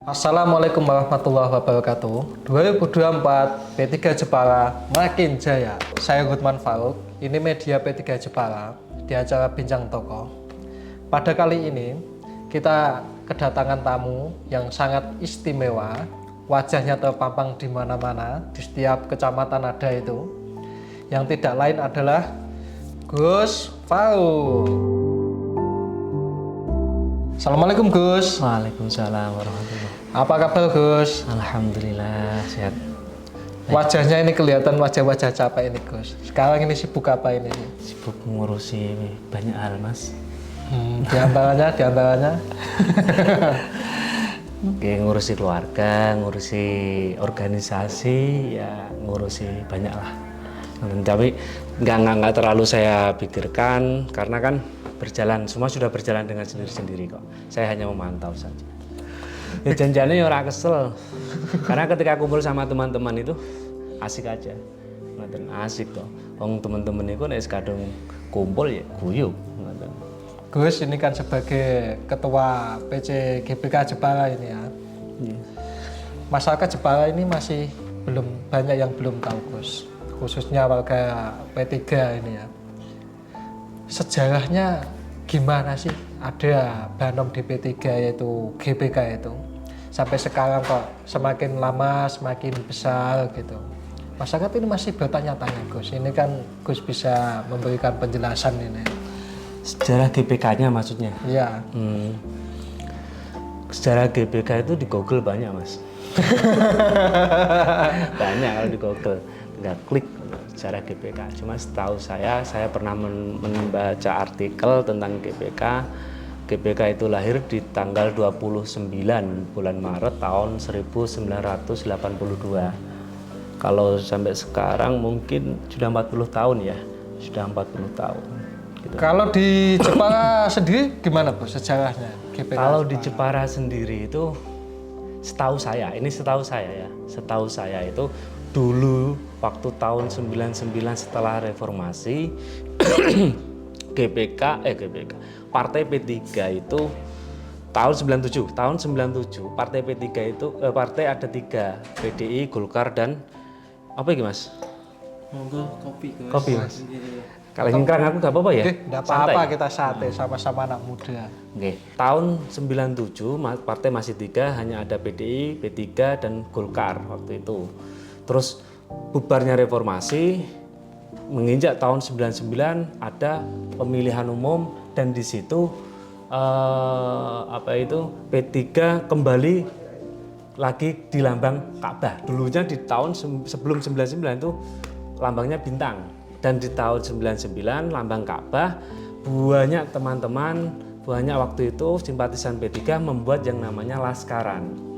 Assalamualaikum warahmatullahi wabarakatuh. 2024 P3 Jepara makin jaya. Saya Gutman Faruk, ini media P3 Jepara di acara Bincang Tokoh. Pada kali ini kita kedatangan tamu yang sangat istimewa. Wajahnya terpampang di mana-mana, di setiap kecamatan ada itu. Yang tidak lain adalah Gus Faruk. Assalamualaikum Gus. Waalaikumsalam warahmatullahi. Apa kabar Gus? Alhamdulillah sehat. Wajahnya ini kelihatan wajah-wajah capek ini Gus. Sekarang ini sibuk apa ini? Sibuk mengurusi banyak hal mas. Diantaranya. Oke, ngurusi keluarga, ngurusi organisasi, ya ngurusi banyak lah. Tapi nggak terlalu saya pikirkan karena kan semua sudah berjalan dengan sendiri-sendiri kok. Saya hanya memantau saja. Ya janjiannya orang kesel. Karena ketika kumpul sama teman-teman itu asik aja. Asik kok. Wong teman-teman itu nek kadung kumpul ya guyub. Gus ini kan sebagai ketua PC GBK Jepara ini ya. Masyarakat Jepara ini masih banyak yang belum tahu Gus. Khususnya warga P3 ini ya. Sejarahnya gimana sih ada Banom di P3 yaitu GBK itu sampai sekarang kok semakin lama semakin besar gitu. Masyarakat ini masih bertanya-tanya Gus, ini kan Gus bisa memberikan penjelasan ini. Sejarah GBK-nya maksudnya? Iya. Sejarah GBK itu di Google banyak mas. Banyak kalau di Google, nggak klik sejarah GBK. Cuma setahu saya pernah membaca artikel tentang GBK. GBK itu lahir di tanggal 29 bulan Maret tahun 1982. Kalau sampai sekarang mungkin sudah 40 tahun ya. Sudah 40 tahun. Gitu. Kalau di Jepara sendiri gimana Bu sejarahnya GBK? Kalau di Jepara sendiri itu setahu saya itu dulu waktu tahun 99 setelah reformasi Partai P3 itu tahun 97 Partai P3 itu partai ada 3, PDI, Golkar dan apa ini mas? Monggo Kopi mas. Kalau ingkang aku gak apa-apa ya? Tidak apa-apa, kita santai sama-sama anak muda. Oke. Tahun 97 partai masih 3, hanya ada PDI, P3 dan Golkar waktu itu. Terus bubarnya reformasi, menginjak tahun 99 ada pemilihan umum dan di situ P3 kembali lagi di lambang Ka'bah. Dulunya di tahun sebelum 99 itu lambangnya bintang dan di tahun 99 lambang Ka'bah. Banyak teman-teman, banyak waktu itu simpatisan P3 membuat yang namanya Laskaran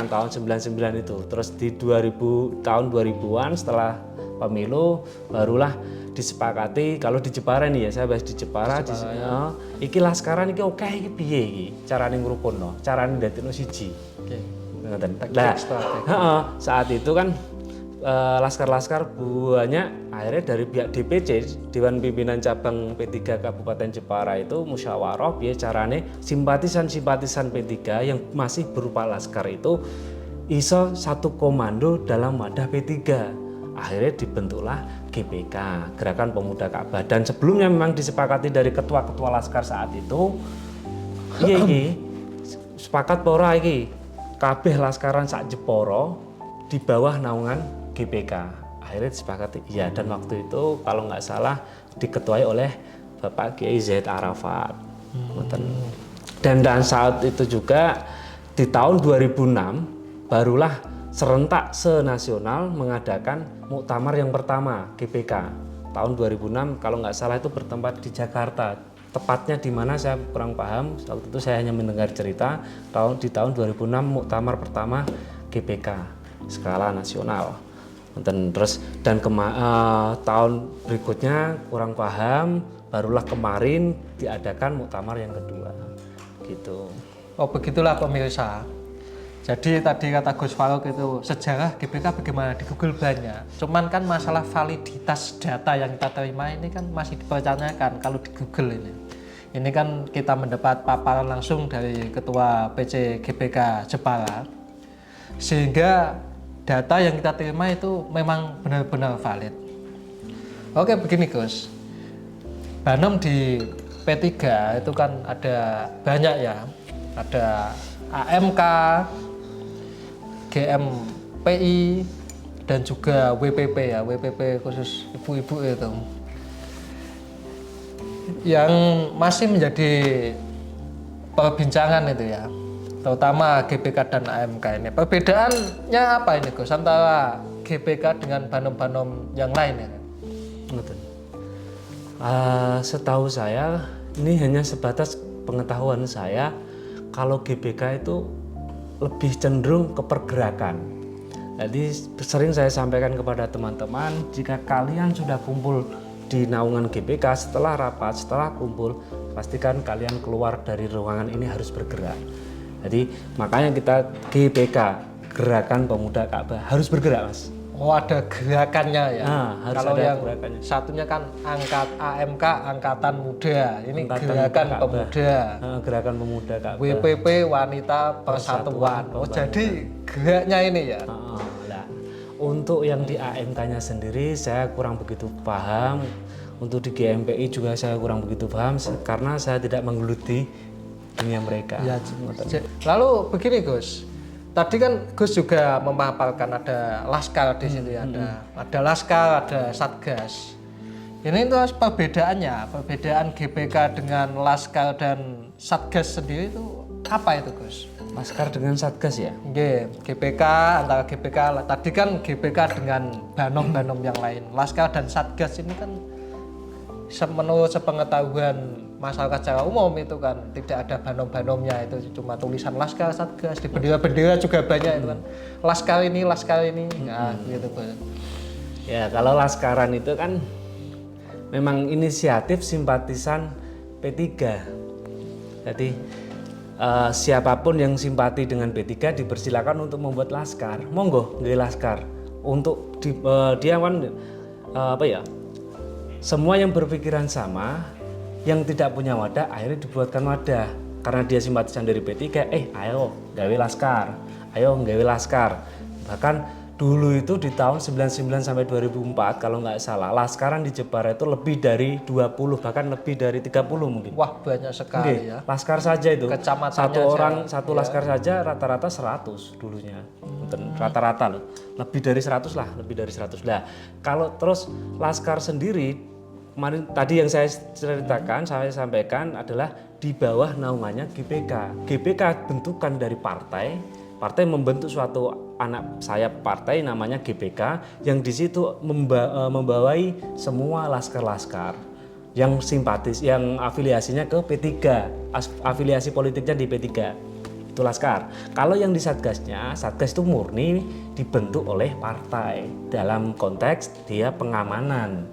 tahun 99 itu. Terus di tahun 2000-an setelah pemilu barulah disepakati kalau di Jepara nih ya, saya bahas di Jepara iki Laskaran iki oke iki piye iki carane ngrukunno, carane ndadekno siji. Ngoten. Nah, saat itu kan laskar-laskar banyak akhirnya dari pihak DPC Dewan Pimpinan Cabang P3 Kabupaten Jepara itu musyawarah biar carane simpatisan P3 yang masih berupa laskar itu iso satu komando dalam wadah P3. Akhirnya dibentuklah GPK, Gerakan Pemuda Ka'bah, dan sebelumnya memang disepakati dari ketua-ketua laskar saat itu iki sepakat pora iki kabeh laskaran sak Jepara di bawah naungan GPK. Akhirnya disepakati iya, dan waktu itu kalau nggak salah diketuai oleh Bapak Kiai Zaid Arafat. Dan saat itu juga di tahun 2006 barulah serentak senasional mengadakan muktamar yang pertama GPK. Tahun 2006 kalau nggak salah itu bertempat di Jakarta. Tepatnya di mana saya kurang paham. Waktu itu saya hanya mendengar cerita di tahun 2006 muktamar pertama GPK skala nasional. Terus dan tahun berikutnya kurang paham, barulah kemarin diadakan muktamar yang kedua gitu. Oh begitulah pemirsa. Jadi tadi kata Gus Faruk itu sejarah GBK bagaimana di Google banyak. Cuman kan masalah validitas data yang kita terima ini kan masih dipertanyakan kalau di Google ini. Ini kan kita mendapat paparan langsung dari Ketua PC GBK Jepara, sehingga data yang kita terima itu memang benar-benar valid. Oke, begini Gus, Banom di P3 itu kan ada banyak ya, ada AMK, GMPI, dan juga WPP ya, WPP khusus ibu-ibu itu. Yang masih menjadi perbincangan itu ya, terutama GBK dan AMK ini. Perbedaannya apa ini Gus antara GBK dengan Banom-Banom yang lain ya? Betul. Setahu saya ini hanya sebatas pengetahuan saya, kalau GBK itu lebih cenderung ke pergerakan. Jadi sering saya sampaikan kepada teman-teman, jika kalian sudah kumpul di naungan GBK, setelah rapat, setelah kumpul, pastikan kalian keluar dari ruangan ini harus bergerak. Jadi makanya kita GBK, Gerakan Pemuda Ka'bah, harus bergerak Mas. Oh, ada gerakannya ya. Harus kalau ada yang gerakannya. satunya kan AMK, Angkatan Muda. Ini Angkatan Gerakan Ka'bah. Pemuda. Gerakan Pemuda Ka'bah. WPP Wanita Persatuan. Oh, jadi geraknya ini ya. Nah, untuk yang di AMK-nya sendiri saya kurang begitu paham. Untuk di GMPI juga saya kurang begitu paham karena saya tidak menggeluti dunia mereka. Ya, lalu begini Gus, tadi kan Gus juga memaparkan ada laskar di situ ya, ada laskar, ada satgas. Ini itu perbedaannya, perbedaan GBK dengan laskar dan satgas sendiri itu apa itu Gus? Laskar dengan satgas ya? GBK, antara GBK, tadi kan GBK dengan Banom-Banom yang lain. Laskar dan satgas ini kan menurut sepengetahuan masyarakat secara umum itu kan tidak ada Banom-Banomnya, itu cuma tulisan laskar, satgas, di bendera-bendera juga banyak itu kan. Laskar ini, nah gitu Gus. Ya, kalau laskaran itu kan memang inisiatif simpatisan P3. Jadi siapapun yang simpati dengan P3 dipersilakan untuk membuat laskar. Monggo, nggih laskar. Untuk dia kan semua yang berpikiran sama, yang tidak punya wadah akhirnya dibuatkan wadah. Karena dia simpatisan dari P3, ayo gawe laskar, ayo gawe laskar. Bahkan dulu itu di tahun 99 sampai 2004 kalau nggak salah, laskaran di Jepara itu lebih dari 20, bahkan lebih dari 30 mungkin. Wah, banyak sekali ya. Laskar saja itu. Satu ya. Laskar saja rata-rata 100 dulunya. Rata-rata loh. Lebih dari 100 lah, lebih dari 100. Lah, kalau terus laskar sendiri kemarin tadi yang saya ceritakan, saya sampaikan adalah di bawah naungannya GBK. GBK bentukan dari partai membentuk suatu anak sayap partai namanya GBK yang di situ membawai semua laskar-laskar yang simpatis, yang afiliasinya ke P3, afiliasi politiknya di P3. Itu laskar. Kalau yang di satgasnya, satgas itu murni dibentuk oleh partai dalam konteks dia pengamanan,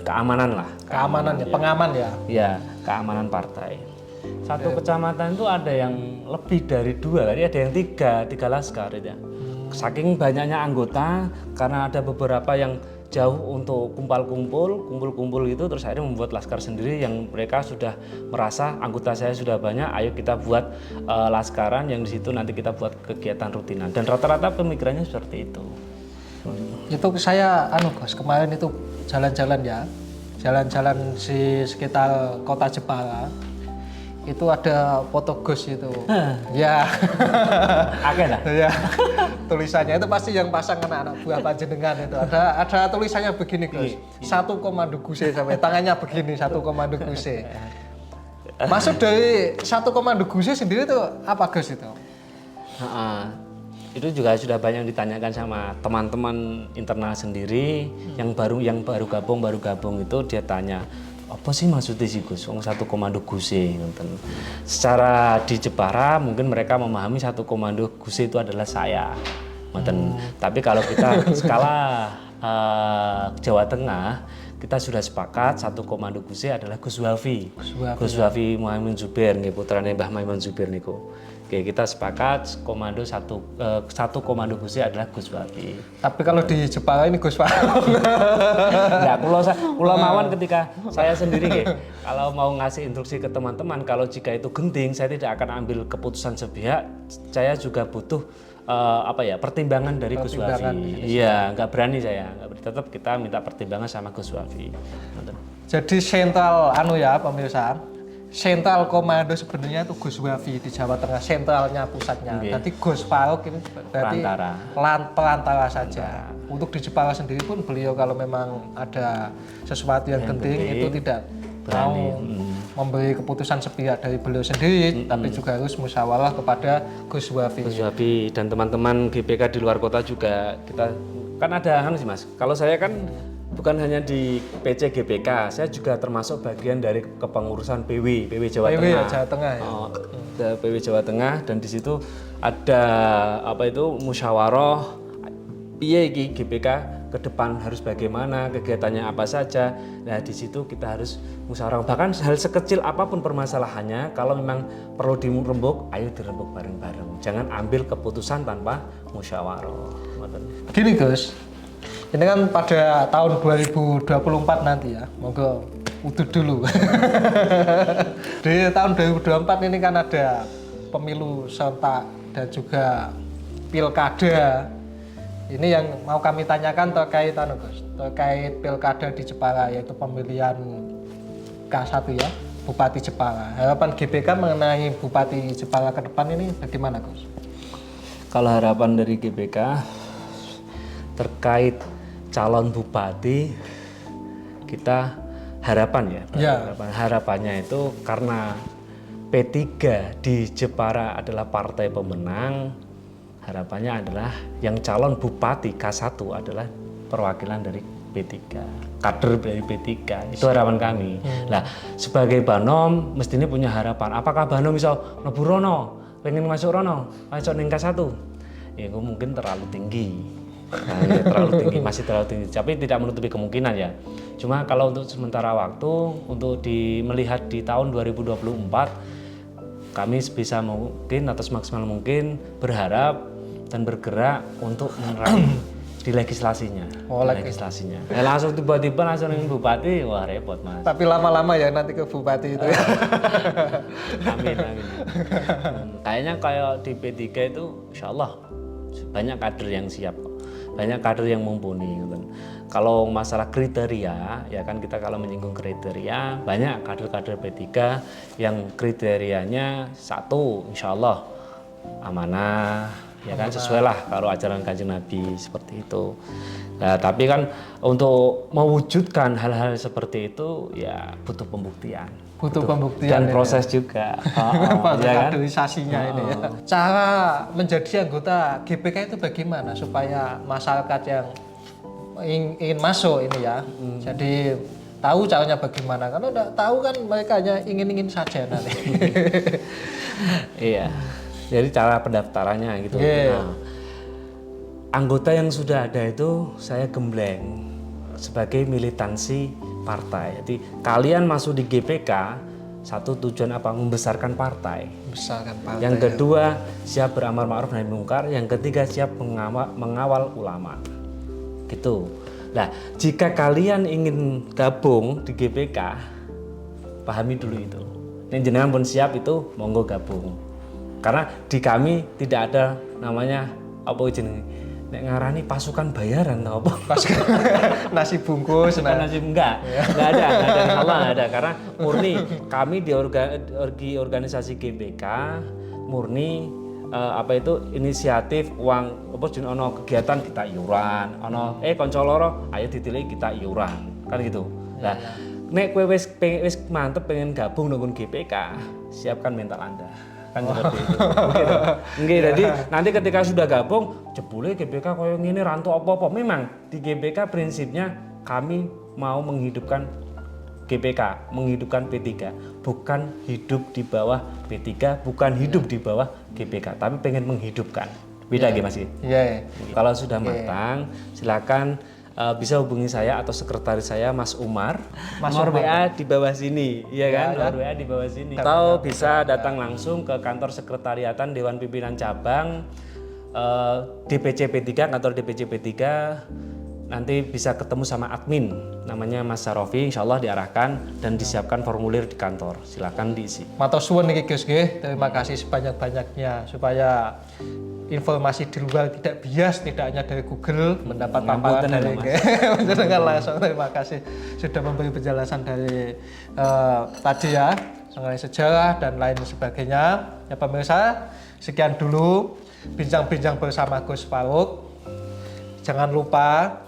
keamanan lah. Keamanan ya, pengaman ya. Ya, keamanan partai. Satu kecamatan itu ada yang lebih dari 2, tadi ada yang 3 laskar itu ya. Saking banyaknya anggota, karena ada beberapa yang jauh untuk kumpul-kumpul itu, terus akhirnya membuat laskar sendiri yang mereka sudah merasa anggota saya sudah banyak, ayo kita buat laskaran yang di situ nanti kita buat kegiatan rutinan, dan rata-rata pemikirannya seperti itu. Itu saya Gus, kemarin itu jalan-jalan ya, jalan-jalan di sekitar kota Jepara. Itu ada foto Gus itu. Ya. Oke lah. Ya. Tulisannya itu pasti yang pasang anak-anak buah panjenengan itu. Ada tulisannya begini Gus. 1 komando Guse sampai tangannya begini, 1 komando Guse. Maksud dari 1 komando Guse sendiri itu apa Gus itu? Itu juga sudah banyak ditanyakan sama teman-teman internal sendiri yang baru gabung itu, dia tanya, apa sih maksudnya sih Gus? 1 komando Guse. Secara di Jepara mungkin mereka memahami 1 komando Guse itu adalah saya. Tapi kalau kita skala Jawa Tengah, kita sudah sepakat 1 komando Guse adalah Gus Wafi. Gus Wafi Muhammad Zubair, putrane Mbah Muhammad Zubair niku. Oke, kita sepakat satu komando Gusi adalah Gus Wafi. Tapi kalau di Jepara ini Gus Faruk. Enggak, pulau mawon ketika saya sendiri kalau mau ngasih instruksi ke teman-teman, kalau jika itu genting, saya tidak akan ambil keputusan sepihak. Saya juga butuh pertimbangan dari Gus Wafi. Iya, nggak berani saya. Tetap kita minta pertimbangan sama Gus Wafi. Jadi sentral pemirsa. Sentral komando sebenarnya itu Gus Wafi di Jawa Tengah, sentralnya pusatnya. Jadi Gus Faruk ini berarti perantara saja. Untuk di Jepara sendiri pun beliau kalau memang ada sesuatu yang genting itu tidak mau memberi keputusan sepihak dari beliau sendiri, tapi juga harus musyawarah kepada Gus Wafi. Gus Wafi dan teman-teman GBK di luar kota juga kita kan ada sih Mas. Kalau saya kan bukan hanya di PC GBK, saya juga termasuk bagian dari kepengurusan PW Jawa Tengah. Ya, Jawa Tengah ya. PW Jawa Tengah dan di situ ada musyawarah piye iki GBK ke depan harus bagaimana, kegiatannya apa saja. Nah, di situ kita harus musyawarah. Bahkan hal sekecil apapun permasalahannya, kalau memang perlu dirembuk, ayo dirembuk bareng-bareng. Jangan ambil keputusan tanpa musyawarah. Gini Gus, ini kan pada tahun 2024 nanti ya, monggo udut dulu. Di tahun 2024 ini kan ada pemilu serentak dan juga pilkada. Ini yang mau kami tanyakan terkait Gus, terkait pilkada di Jepara, yaitu pemilihan K1 ya, Bupati Jepara. Harapan GBK mengenai Bupati Jepara ke depan ini bagaimana Gus? Kalau harapan dari GBK terkait calon bupati, kita harapan ya. Harapannya itu karena P3 di Jepara adalah partai pemenang, harapannya adalah yang calon bupati K1 adalah perwakilan dari P3, kader dari P3. Itu harapan kami. Nah, sebagai Banom mestinya punya harapan. Apakah Banom bisa mlebu rono, pengen masuk rono, masuk ning K1? Ya itu mungkin terlalu tinggi. Nah, ya, masih terlalu tinggi, tapi tidak menutupi kemungkinan ya. Cuma kalau untuk sementara waktu, untuk melihat di tahun 2024, kami sebisa mungkin atau semaksimal mungkin berharap dan bergerak untuk menerai di legislasinya. Legislasinya. Langsung tiba-tiba langsung ingin bupati, wah repot Mas. Tapi lama-lama ya nanti ke bupati itu ya. Amin. Kayaknya kayak di P3 itu, insya Allah banyak kader yang siap. Banyak kader yang mumpuni. Kalau masalah kriteria, ya kan kita kalau menyinggung kriteria, banyak kader-kader P3 yang kriterianya satu, insya Allah amanah, ya kan sesuai lah kalau ajaran Kanjeng Nabi seperti itu. Nah, tapi kan untuk mewujudkan hal-hal seperti itu, ya butuh pembuktian. Dan proses juga. Kaderisasinya ini ya. Cara menjadi anggota GBK itu bagaimana supaya masyarakat yang ingin masuk ini ya, jadi tahu caranya bagaimana? Kalau tidak tahu kan mereka hanya ingin-ingin saja nanti. Iya. Jadi cara pendaftarannya gitu. Nah, anggota yang sudah ada itu saya gembleng sebagai militansi partai. Jadi kalian masuk di GBK, satu tujuan apa? Membesarkan partai. Yang kedua, siap beramar ma'ruf nahi mungkar. Yang ketiga, siap mengawal ulama. Gitu. Nah, jika kalian ingin gabung di GBK, pahami dulu itu. Nek jenengan pun siap itu, monggo gabung. Karena di kami tidak ada namanya apa jenenge? Nek ngarani pasukan bayaran atau apa? Pasukan nasi bungkus, nasi enggak ada, Allah nggak ada. Karena murni kami di organisasi GBK murni inisiatif uang apa jeneng ono kegiatan kita iuran, ono kanca loro ayo ditilih kita iuran, kan gitu. Nah, nek kowe wis mantep pengen gabung nang GBK, siapkan mental Anda. Kan seperti itu. Nggih, jadi nanti ketika sudah gabung, jebule GBK koyo ngene rantu apa-apa. Memang di GBK prinsipnya kami mau menghidupkan GBK, menghidupkan P3, bukan hidup di bawah P3, bukan hidup di bawah GBK, tapi pengen menghidupkan. Beda Mas. Iya. Yeah. Kalau sudah matang, silakan bisa hubungi saya atau sekretaris saya Mas Umar. Mas Nomor Umar. WA di bawah sini, iya kan? Ya. Nomor WA di bawah sini. Atau bisa datang langsung ke kantor sekretariatan Dewan Pimpinan Cabang DPC P3, kantor DPC P3. Nanti bisa ketemu sama admin, namanya Mas Sarofi, insya Allah diarahkan dan disiapkan formulir di kantor. Silakan diisi. Matur suwun niki Gus nggih. Terima kasih sebanyak-banyaknya supaya informasi di luar tidak bias, tidak hanya dari Google, mendapat paparan dari dengan langsung. Terima kasih sudah memberi penjelasan dari tadi ya mengenai sejarah dan lain sebagainya. Ya pemirsa, sekian dulu bincang-bincang bersama Gus Farouk. Jangan lupa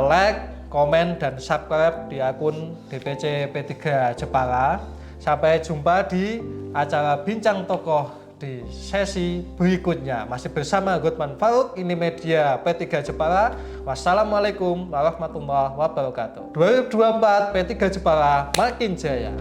like, komen, dan subscribe di akun DPC P3 Jepara. Sampai jumpa di acara Bincang Tokoh di sesi berikutnya. Masih bersama Gutman Farouk, ini media P3 Jepara. Wassalamualaikum warahmatullahi wabarakatuh. 2024 P3 Jepara makin jaya.